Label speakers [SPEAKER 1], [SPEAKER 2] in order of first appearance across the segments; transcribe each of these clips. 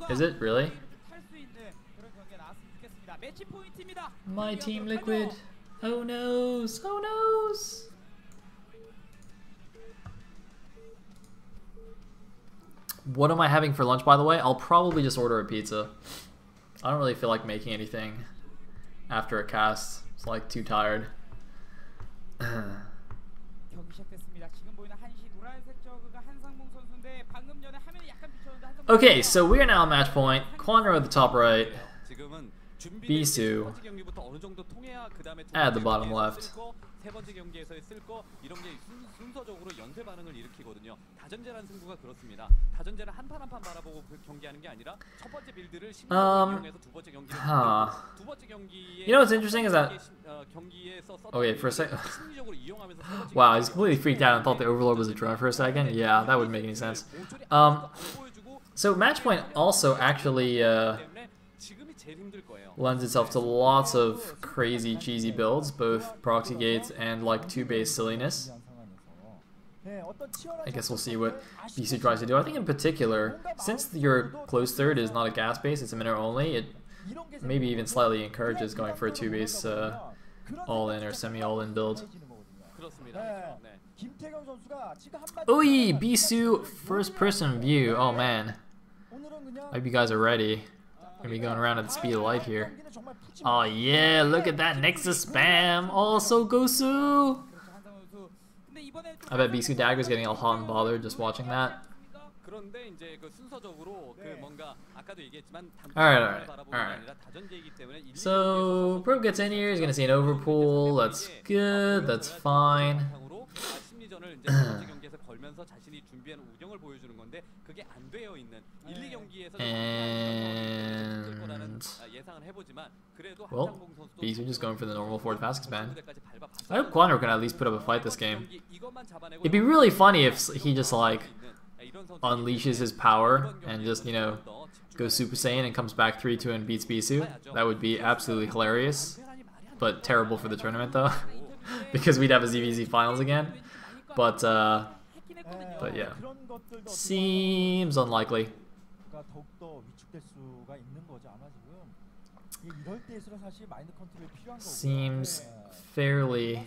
[SPEAKER 1] Is it really? My team liquid. Oh noes. Oh noes. What am I having for lunch, by the way? I'll probably just order a pizza. I don't really feel like making anything after a cast. It's like too tired. Okay, so we are now at match point. Kwanro at the top right. Bisu at the bottom left. You know what's interesting is that... Okay, for a second... Wow, I was completely freaked out and thought the Overlord was a drone for a second. Yeah, that wouldn't make any sense. So match point also actually lends itself to lots of crazy cheesy builds, both proxy gates and like 2-base silliness. I guess we'll see what Bisu tries to do. I think in particular, since your close third is not a gas base, it's a mineral only, it maybe even slightly encourages going for a 2-base all-in or semi-all-in build. Oi, Bisu first person view. Oh man. I hope you guys are ready. Gonna be going around at the speed of light here. Oh yeah, look at that Nexus spam. Also Gosu. I bet Bisu Dagger's getting all hot and bothered just watching that. Alright. So, Probe gets in here, he's gonna see an overpool. That's good, that's fine. And... well, Bisu just going for the normal forward fast expand. I hope kwanro can at least put up a fight this game. It'd be really funny if he just like unleashes his power and just, you know, goes Super Saiyan and comes back 3-2 and beats Bisu. That would be absolutely hilarious, but terrible for the tournament though, because we'd have a ZVZ finals again. But yeah, seems unlikely. Seems fairly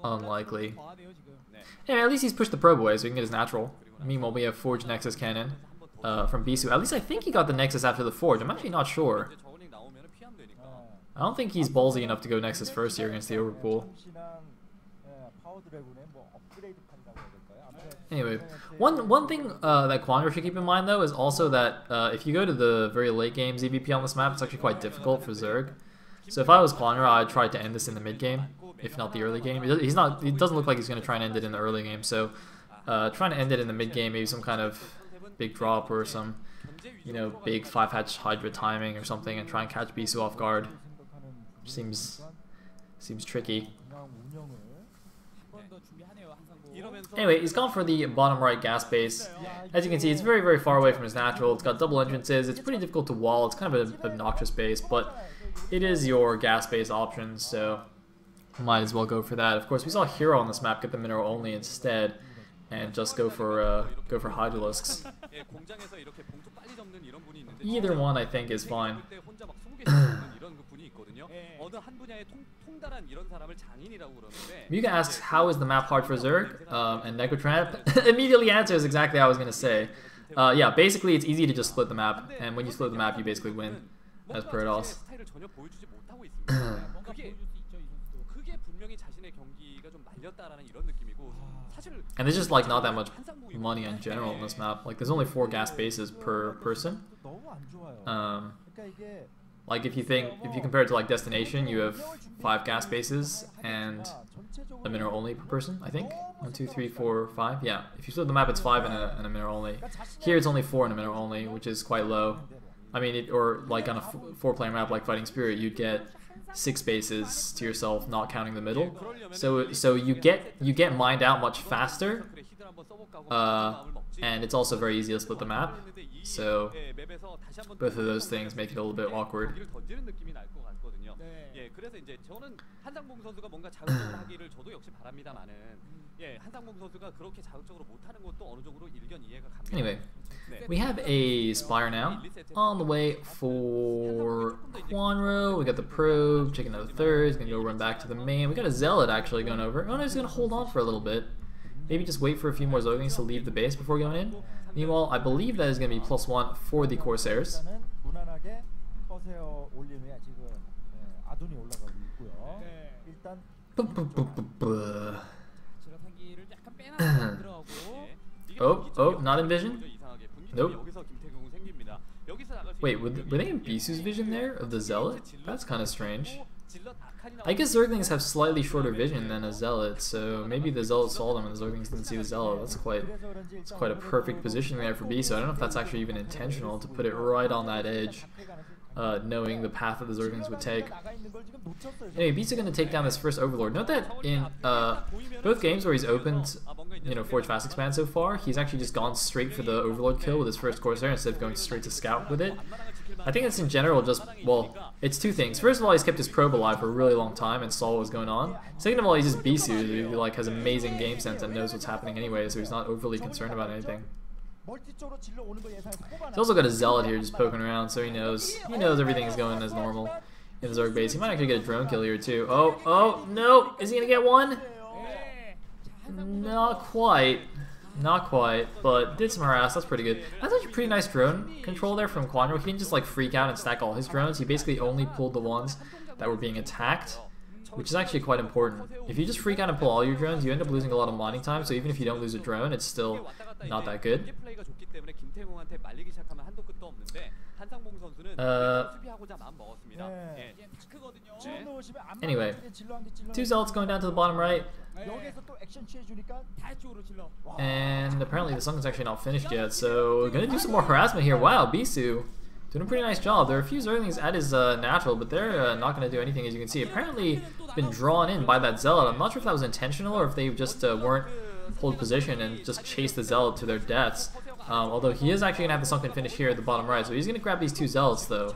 [SPEAKER 1] unlikely. Anyway, at least he's pushed the probe away so he can get his natural. Meanwhile, we have Forge Nexus Cannon from Bisu. At least I think he got the Nexus after the Forge. I'm actually not sure. I don't think he's ballsy enough to go Nexus first here against the Overpool. Anyway, one thing that kwanro should keep in mind though is also that if you go to the very late game ZVP on this map, it's actually quite difficult for Zerg. So if I was kwanro, I'd try to end this in the mid game, if not the early game. He doesn't look like he's going to try and end it in the early game. So trying to end it in the mid game, maybe some kind of big drop or some, you know, big 5-hatch Hydra timing or something, and try and catch Bisu off guard. Seems tricky. Anyway, he's gone for the bottom right gas base. As you can see, it's very, very far away from his natural. It's got double entrances. It's pretty difficult to wall. It's kind of an obnoxious base, but it is your gas base option, so might as well go for that. Of course, we saw Hero on this map get the mineral only instead, and just go for Hydralisks. Either one, I think, is fine. Muga asks, how is the map hard for Zerg? And Necrotramp immediately answers exactly how I was going to say. Yeah, basically it's easy to just split the map, and when you split the map you basically win, as per Eidos. And there's just like not that much money in general on this map. Like there's only 4 gas bases per person. Like if you compare it to like Destination, you have 5 gas bases and a mineral only per person, I think. 1, 2, 3, 4, 5. Yeah, if you split the map, it's 5 and a mineral only. Here it's only 4 and a mineral only, which is quite low. I mean, or like on a 4-player map like Fighting Spirit, you'd get 6 bases to yourself, not counting the middle. So you get mined out much faster And it's also very easy to split the map. So both of those things make it a little bit awkward. Anyway, we have a Spire now on the way for Kwanro. We got the Probe, checking out the third. He's gonna go run back to the main. We got a Zealot actually going over. Oh no, he's gonna hold on for a little bit. Maybe just wait for a few more Zerglings to leave the base before going in. Meanwhile, I believe that is gonna be +1 for the Corsairs. Oh, not in vision? Nope. Wait, were they in Bisu's vision there, of the Zealot? That's kind of strange. I guess Zerglings have slightly shorter vision than a Zealot, so maybe the Zealot saw them and the Zerglings didn't see the Zealot. That's quite a perfect positioning there for Bisu. I don't know if that's actually even intentional to put it right on that edge, knowing the path that the Zerglings would take. Anyway, Bisu going to take down this first Overlord. Note that in both games where he's opened, Forge Fast Expand so far, he's actually just gone straight for the Overlord kill with his first Corsair instead of going straight to Scout with it. I think it's in general just, well, it's two things. First of all, he's kept his probe alive for a really long time and saw what was going on. Second of all, he's just Bisu, who has amazing game sense and knows what's happening anyway, so he's not overly concerned about anything. He's also got a Zealot here just poking around, so he knows everything is going as normal in the Zerg base. He might actually get a drone kill here too. Oh, no! Is he gonna get one? Not quite. Not quite, but did some harass. That's pretty good. That's actually pretty nice drone control there from Kwanro. He didn't just freak out and stack all his drones. He basically only pulled the ones that were being attacked, which is actually quite important. If you just freak out and pull all your drones, you end up losing a lot of mining time, so even if you don't lose a drone, it's still not that good. Anyway, two Zealots going down to the bottom right. And apparently the Sunken's actually not finished yet, so we're gonna do some more harassment here. Wow, Bisu doing a pretty nice job. There are a few Zerglings at his natural, but they're not gonna do anything, as you can see. Apparently been drawn in by that Zealot. I'm not sure if that was intentional or if they just weren't hold position and just chase the Zealot to their deaths. Although he is actually gonna have the Sunken finish here at the bottom right, so he's gonna grab these two Zealots though.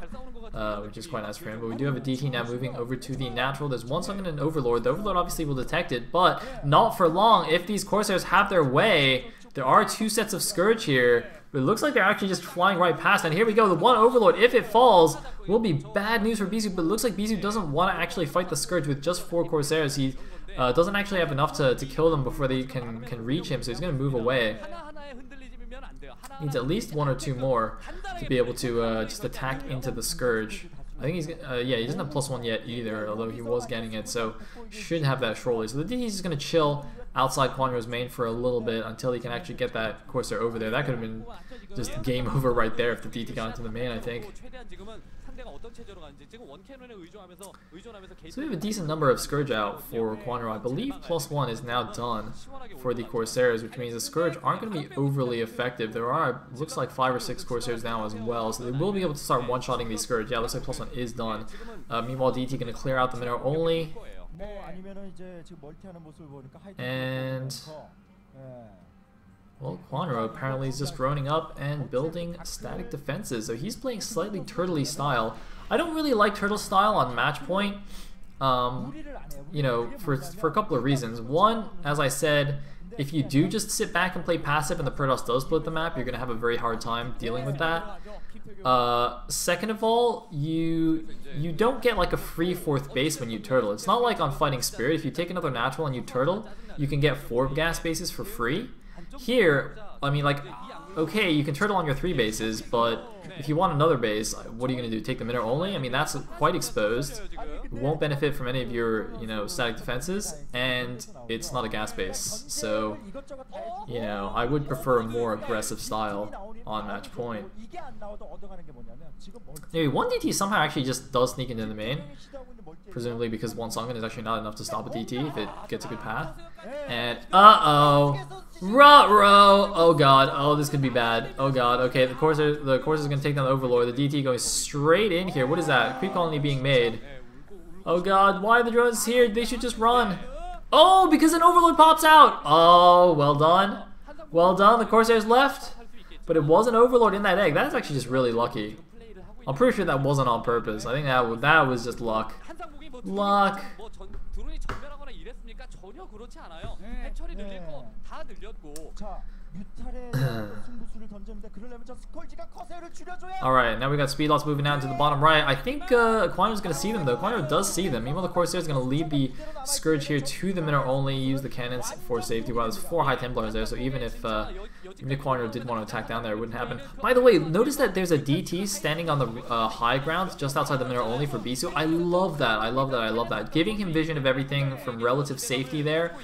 [SPEAKER 1] Which is quite nice for him. But we do have a DT now moving over to the natural. There's one Sunken and an Overlord. The Overlord obviously will detect it, but not for long. If these Corsairs have their way, there are two sets of Scourge here. But it looks like they're actually just flying right past. And here we go. The one Overlord, if it falls, will be bad news for Bisu. But it looks like Bisu doesn't want to actually fight the Scourge with just 4 Corsairs. He doesn't actually have enough to kill them before they can reach him. So he's going to move away. Needs at least 1 or 2 more to be able to just attack into the Scourge. I think he's yeah, he doesn't have +1 yet either, although he was getting it, so should have that shortly. So the DT is just going to chill outside Kwanro's main for a little bit until he can actually get that Corsair over there. That could have been just game over right there if the DT got into the main, I think. So we have a decent number of Scourge out for Kwanro. I believe +1 is now done for the Corsairs, which means the Scourge aren't going to be overly effective. There are, looks like 5 or 6 Corsairs now as well, so they will be able to start one-shotting these Scourge. Yeah, looks like +1 is done. Meanwhile, DT going to clear out the mineral only. And well, Kwanro apparently is just droning up and building static defenses. So he's playing slightly turtley style. I don't really like turtle style on match point, for a couple of reasons. One, as I said, if you do just sit back and play passive and the Protoss does split the map, you're going to have a very hard time dealing with that. Second of all, you don't get like a free 4th base when you turtle. It's not like on Fighting Spirit. If you take another natural and you turtle, you can get 4 gas bases for free. Here, I mean, like, okay, you can turtle on your 3 bases, but if you want another base, what are you going to do? Take the mineral only? I mean, that's quite exposed. It won't benefit from any of your, static defenses, and it's not a gas base. So, I would prefer a more aggressive style on match point. Anyway, one DT somehow actually just does sneak into the main, presumably because one Sunken is actually not enough to stop a DT if it gets a good path. And, Ruh-roh! Oh god, oh this could be bad. Oh god, okay, the Corsair is going to take down the Overlord. The DT going straight in here. What is that? Creep colony being made. Oh god, why are the drones here? They should just run. Oh, because an Overlord pops out! Oh, well done. Well done, the Corsairs left, but it was an Overlord in that egg. That's actually just really lucky. I'm pretty sure that wasn't on purpose. I think that was just luck. Luck. Alright, now we got speed loss moving down to the bottom right. I think kwanro's going to see them though. Kwanro does see them. Meanwhile, the Corsair's going to lead the Scourge here to the middle only, use the cannons for safety. While there's 4 High Templars there, so even if kwanro did want to attack down there, it wouldn't happen. By the way, notice that there's a DT standing on the high ground just outside the middle only for Bisu. I love that. I love that. I love that. Giving him vision of everything from relative safety there.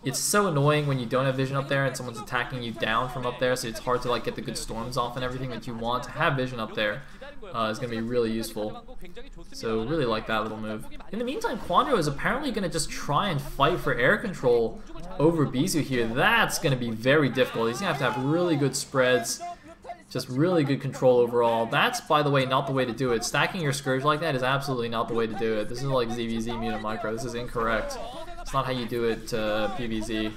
[SPEAKER 1] It's so annoying when you don't have vision up there and someone's attacking you down from up there, so it's hard to like get the good storms off and everything that you want. To have vision up there is going to be really useful. So really like that little move. In the meantime, kwanro is apparently going to just try and fight for air control over Bisu here. That's going to be very difficult. He's going to have really good spreads, just really good control overall. That's, by the way, not the way to do it. Stacking your Scourge like that is absolutely not the way to do it. This is like ZVZ Mutant Micro. This is incorrect. It's not how you do it PvZ.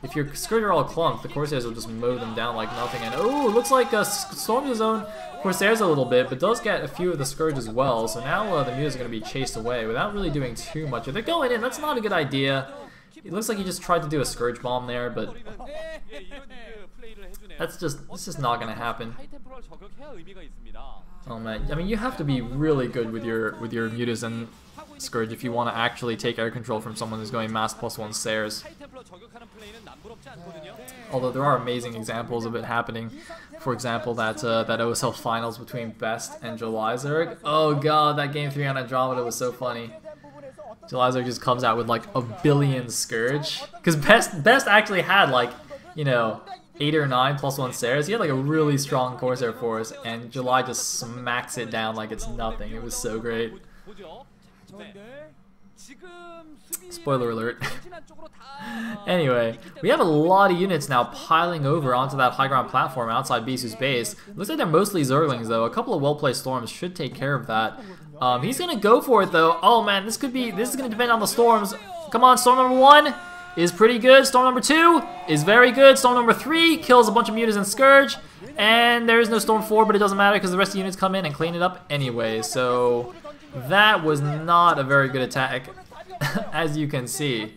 [SPEAKER 1] If your Scourge are all clunked, the Corsairs will just mow them down like nothing. And oh, it looks like storms his own Corsairs a little bit, but does get a few of the Scourge as well. So now the Muse are going to be chased away without really doing too much. If they're going in, that's not a good idea. It looks like he just tried to do a Scourge bomb there, but it's just not going to happen. Oh man, I mean, you have to be really good with your Mutas and Scourge if you want to actually take air control from someone who's going mass +1 Sayres. Although there are amazing examples of it happening. For example, that OSL finals between Best and Jelizerg. Oh god, that game 3 on Andromeda was so funny. Jelizerg just comes out with like a billion Scourge. Because Best actually had like, you know, 8 or 9 +1 Sayres. He had like a really strong Corsair force, and July just smacks it down like it's nothing. It was so great. Spoiler alert. Anyway, we have a lot of units now piling over onto that high ground platform outside Bisu's base. Looks like they're mostly Zerglings though. A couple of well-placed storms should take care of that. He's gonna go for it though. Oh man, this is gonna depend on the storms. Come on, storm number 1 is pretty good. Storm number 2 is very good. Storm number 3 kills a bunch of Mutas and Scourge. And there is no Storm 4, but it doesn't matter because the rest of the units come in and clean it up anyway. So that was not a very good attack, as you can see.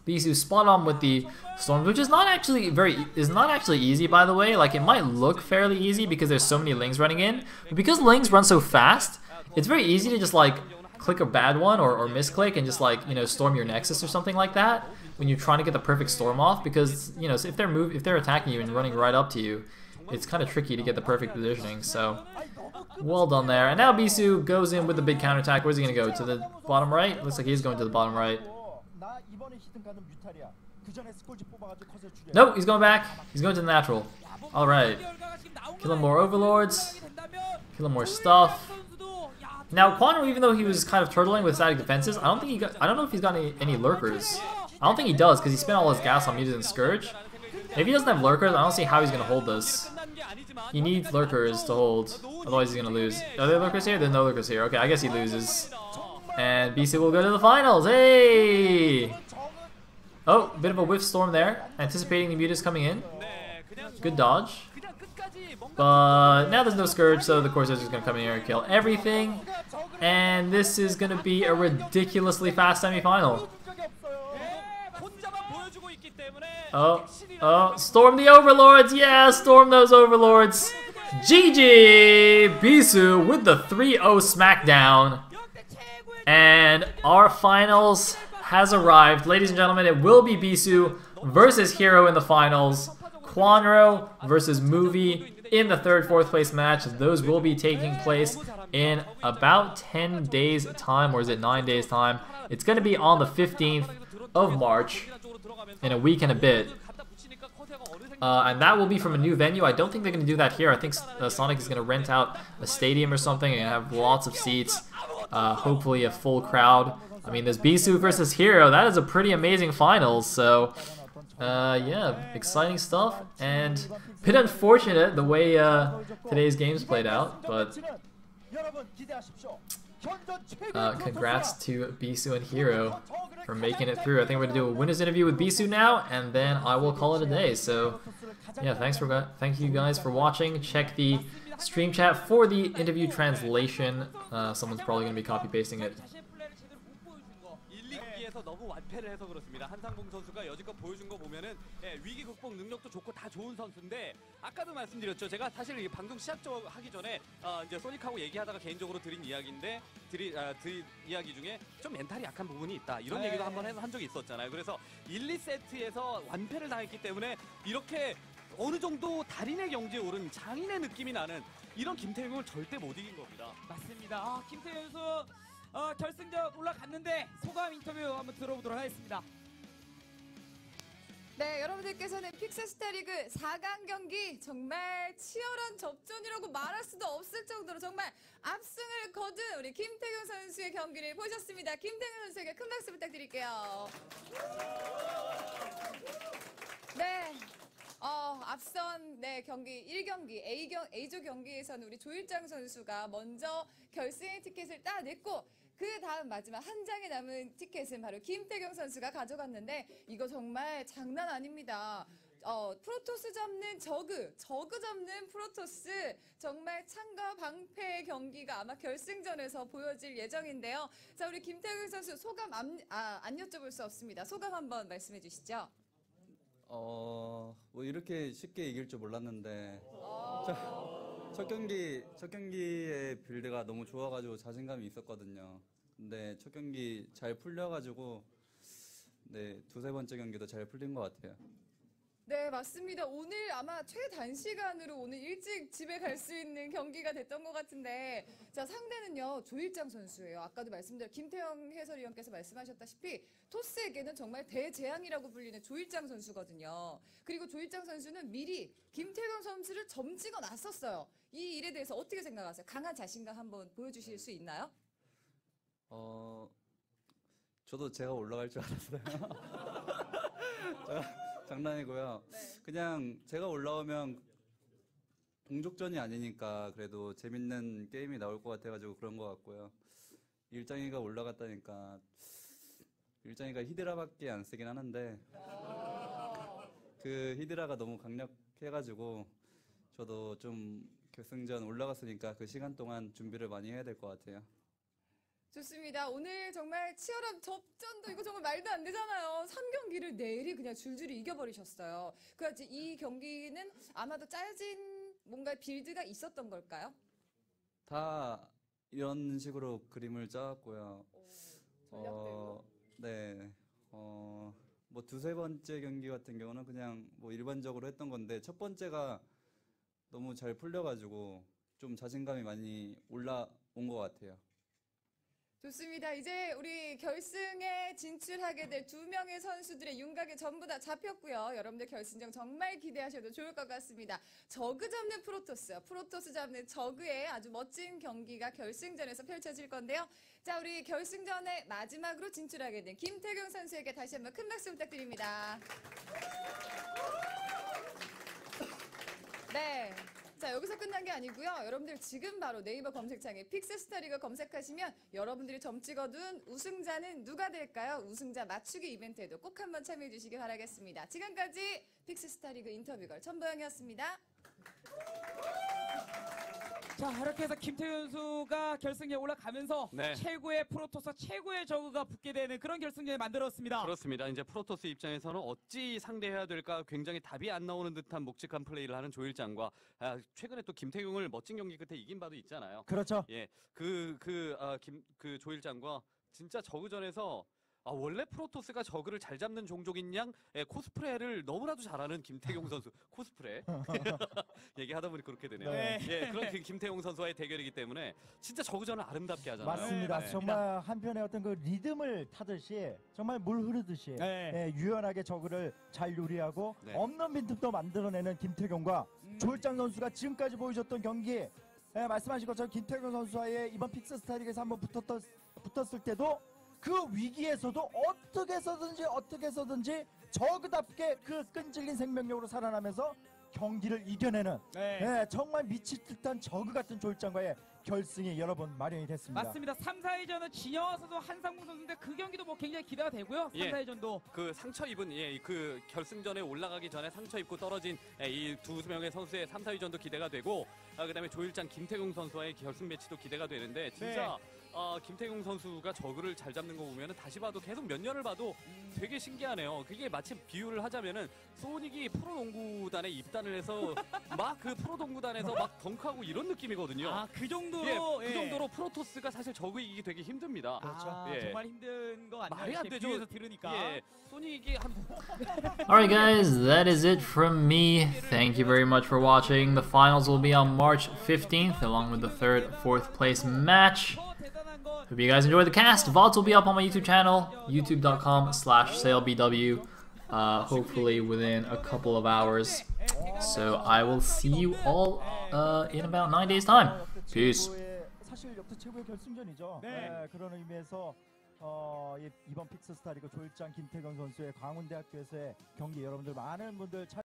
[SPEAKER 1] Bisu spot on with the storms, which is not actually easy, by the way. Like, it might look fairly easy because there's so many Lings running in, but because Lings run so fast, it's very easy to just like click a bad one or misclick and just like, you know, storm your Nexus or something like that when you're trying to get the perfect storm off, because, you know, if they're attacking you and running right up to you, it's kind of tricky to get the perfect positioning. So well done there. And now Bisu goes in with the big counterattack. Where's he going to go? To the bottom right? Looks like he's going to the bottom right. Nope, he's going back. He's going to the natural. Alright. Killing more Overlords. Killing more stuff. Now, kwanro, even though he was kind of turtling with static defenses, I don't know if he's got any lurkers. I don't think he does, because he spent all his gas on Mutas and Scourge. If he doesn't have lurkers, I don't see how he's going to hold this. He needs lurkers to hold, otherwise he's going to lose. Are there lurkers here? There's no lurkers here. Okay, I guess he loses. And Bisu will go to the finals. Hey! Oh, bit of a whiff storm there. Anticipating the Mutas coming in. Good dodge. But now there's no Scourge, so the Corsairs are just going to come in here and kill everything. And this is going to be a ridiculously fast semifinal. Oh, storm the Overlords! Yeah, storm those Overlords! GG! Bisu with the 3-0 smackdown. And our finals has arrived. Ladies and gentlemen, it will be Bisu versus Hero in the finals. kwanro versus Movie in the 3rd, 4th place match. Those will be taking place in about 10 days time, or is it 9 days time? It's going to be on the 15th of March, in a week and a bit. And that will be from a new venue. I don't think they're going to do that here. I think Sonic is going to rent out a stadium or something and have lots of seats. Hopefully a full crowd. I mean, there's Bisu versus Hero. That is a pretty amazing finals. So, yeah, exciting stuff. And a bit unfortunate the way today's games played out. But Congrats to Bisu and Hero for making it through. I think we're gonna do a winners interview with Bisu now, and then I will call it a day. So yeah, thank you guys for watching. Check the stream chat for the interview translation. Someone's probably gonna be copy pasting it.
[SPEAKER 2] 너무 완패를 해서 그렇습니다. 한상봉 선수가 여지껏 보여준 거 보면은 위기 극복 능력도 좋고 다 좋은 선수인데 아까도 말씀드렸죠. 제가 사실 방송 시작하기 전에 이제 소닉하고 얘기하다가 개인적으로 드린 이야기인데 드린 이야기 중에 좀 멘탈이 약한 부분이 있다. 이런 얘기도 한번 한 적이 있었잖아요. 그래서 1, 2세트에서 완패를 당했기 때문에 이렇게 어느 정도 달인의 경지에 오른 장인의 느낌이 나는 이런 김태형을 절대 못 이긴 겁니다.
[SPEAKER 3] 맞습니다. 김태형 선수 결승전 올라갔는데 소감 인터뷰 한번 들어보도록 하겠습니다.
[SPEAKER 4] 네, 여러분들께서는 픽스스타리그 4강 경기 정말 치열한 접전이라고 말할 수도 없을 정도로 정말 압승을 거둔 우리 김태경 선수의 경기를 보셨습니다. 김태경 선수에게 큰 박수 부탁드릴게요. 네. 앞선 경기 1경기 A조 경기에서는 우리 조일장 선수가 먼저 결승의 티켓을 따냈고 그 다음 마지막 한 장에 남은 티켓은 바로 김태경 선수가 가져갔는데 이거 정말 장난 아닙니다. 프로토스 잡는 저그 잡는 프로토스 정말 창과 방패의 경기가 아마 결승전에서 보여질 예정인데요. 자, 우리 김태경 선수 소감 안 여쭤볼 수 없습니다. 소감 한번 말씀해 주시죠.
[SPEAKER 5] 뭐 이렇게 쉽게 이길 줄 몰랐는데 첫 경기의 빌드가 너무 좋아가지고 자신감이 있었거든요. 근데 첫 경기 잘 풀려가지고 네, 두세 번째 경기도 잘 풀린 것 같아요.
[SPEAKER 4] 네, 맞습니다. 오늘 아마 최단시간으로 오늘 일찍 집에 갈 수 있는 경기가 됐던 것 같은데 자, 상대는요 조일장 선수예요. 아까도 말씀드린 김태형 해설위원께서 말씀하셨다시피 토스에게는 정말 대재앙이라고 불리는 조일장 선수거든요. 그리고 조일장 선수는 미리 김태형 선수를 점찍어 놨었어요. 이 일에 대해서 어떻게 생각하세요? 강한 자신감 한번 보여주실 수 있나요?
[SPEAKER 5] 저도 제가 올라갈 줄 알았어요. 장난이고요.
[SPEAKER 4] 네.
[SPEAKER 5] 그냥 제가 올라오면 동족전이 아니니까 그래도 재밌는 게임이 나올 것 같아가지고 그런 것 같고요. 일장이가 올라갔다니까 일장이가 히드라밖에 안 쓰긴 하는데 그 히드라가 너무 강력해가지고 저도 좀 결승전 올라갔으니까 그 시간 동안 준비를 많이 해야 될 것 같아요.
[SPEAKER 4] 좋습니다. 오늘 정말 치열한 접전도 이거 정말 말도 안 되잖아요. 3경기를 내일이 그냥 줄줄이 이겨버리셨어요. 그래서 이 경기는 아마도 짜여진 뭔가 빌드가 있었던 걸까요?
[SPEAKER 5] 다 이런 식으로 그림을 짜왔고요.
[SPEAKER 4] 전략대로.
[SPEAKER 5] 네. 뭐 두세 번째 경기 같은 경우는 그냥 뭐 일반적으로 했던 건데 첫 번째가 너무 잘 풀려가지고 좀 자신감이 많이 올라온 것 같아요.
[SPEAKER 4] 좋습니다. 이제 우리 결승에 진출하게 될 2명의 선수들의 윤곽이 전부 다 잡혔고요. 여러분들 결승전 정말 기대하셔도 좋을 것 같습니다. 저그 잡는 프로토스 잡는 저그의 아주 멋진 경기가 결승전에서 펼쳐질 건데요. 자, 우리 결승전에 마지막으로 진출하게 된 김태경 선수에게 다시 한번 큰 박수 부탁드립니다. 네. 자, 여기서 끝난 게 아니고요. 여러분들 지금 바로 네이버 검색창에 픽스스타리그 검색하시면 여러분들이 점찍어둔 우승자는 누가 될까요? 우승자 맞추기 이벤트에도 꼭 한번 참여해 주시기 바라겠습니다. 지금까지 픽스스타리그 인터뷰걸 천보영이었습니다.
[SPEAKER 3] 자, 이렇게 해서 김태현 선수가 결승에 올라가면서
[SPEAKER 2] 네.
[SPEAKER 3] 최고의 프로토스, 최고의 저그가 붙게 되는 그런 결승전을 만들었습니다.
[SPEAKER 2] 그렇습니다. 이제 프로토스 입장에서는 어찌 상대해야 될까 굉장히 답이 안 나오는 듯한 묵직한 플레이를 하는 조일장과 최근에 또 김태경을 멋진 경기 끝에 이긴 바도 있잖아요.
[SPEAKER 3] 그렇죠.
[SPEAKER 2] 예, 그 조일장과 진짜 저그전에서 원래 프로토스가 저그를 잘 잡는 종족인 양 코스프레를 너무나도 잘하는 김태경 선수 코스프레 얘기하다 보니 그렇게 되네요.
[SPEAKER 3] 네.
[SPEAKER 2] 예, 그런 김태경 선수와의 대결이기 때문에 진짜 저그전을 아름답게 하잖아요.
[SPEAKER 6] 맞습니다.
[SPEAKER 2] 네.
[SPEAKER 6] 정말 한편의 어떤 그 리듬을 타듯이 정말 물 흐르듯이
[SPEAKER 3] 네.
[SPEAKER 6] 유연하게 저그를 잘 요리하고
[SPEAKER 2] 네.
[SPEAKER 6] 없는 빈틈도 만들어내는 김태경과 조일장 선수가 지금까지 보여줬던 경기 말씀하신 것처럼 김태경 선수와의 이번 픽스스타리그에서 한번 붙었을 때도 그 위기에서도 어떻게 해서든지 저그답게 그 끈질긴 생명력으로 살아나면서 경기를 이겨내는
[SPEAKER 3] 네.
[SPEAKER 6] 정말 미칠 듯한 저그 같은 조일장과의 결승이 여러분 마련이 됐습니다.
[SPEAKER 3] 맞습니다. 3, 4위전은 진영아 선수, 한상봉 선수인데 그 경기도 뭐 굉장히 기대가 되고요. 3,
[SPEAKER 2] 예.
[SPEAKER 3] 4위전도
[SPEAKER 2] 그 상처 입은 그 결승전에 올라가기 전에 상처 입고 떨어진 이 두 명의 선수의 3, 4위전도 기대가 되고 그다음에 조일장 김태경 선수와의 결승 매치도 기대가 되는데 진짜 김태경 선수가 저그를 잘 잡는 거 보면은 다시 봐도 계속 몇 년을 봐도 되게 신기하네요. 그게 마치 비유를 하자면은 소닉이 프로농구단에 입단을 해서 막 그 프로농구단에서 막 덩크하고 이런 느낌이거든요.
[SPEAKER 3] 그 정도로
[SPEAKER 2] 그 정도로 프로토스가 사실 저그 이기기 되게 힘듭니다.
[SPEAKER 3] 그렇죠.
[SPEAKER 2] 예.
[SPEAKER 3] 정말 힘든 거 아니에요?
[SPEAKER 2] 말이 안 되죠.
[SPEAKER 3] 비유에서 들으니까.
[SPEAKER 2] 예, 소닉이 한
[SPEAKER 1] Alright guys, that is it from me. Thank you very much for watching. The finals will be on March 15th along with the 3rd, 4th place match. Hope you guys enjoyed the cast. VODs will be up on my YouTube channel, youtube.com/SayleBW, hopefully within a couple of hours. So I will see you all in about 9 days time. Peace.
[SPEAKER 6] 사실 역대 최고의 결승전이죠. 그런 의미에서 이번 픽스스타리그 조일장 김태경 선수의 광운대학교에서의 경기 여러분들 많은 분들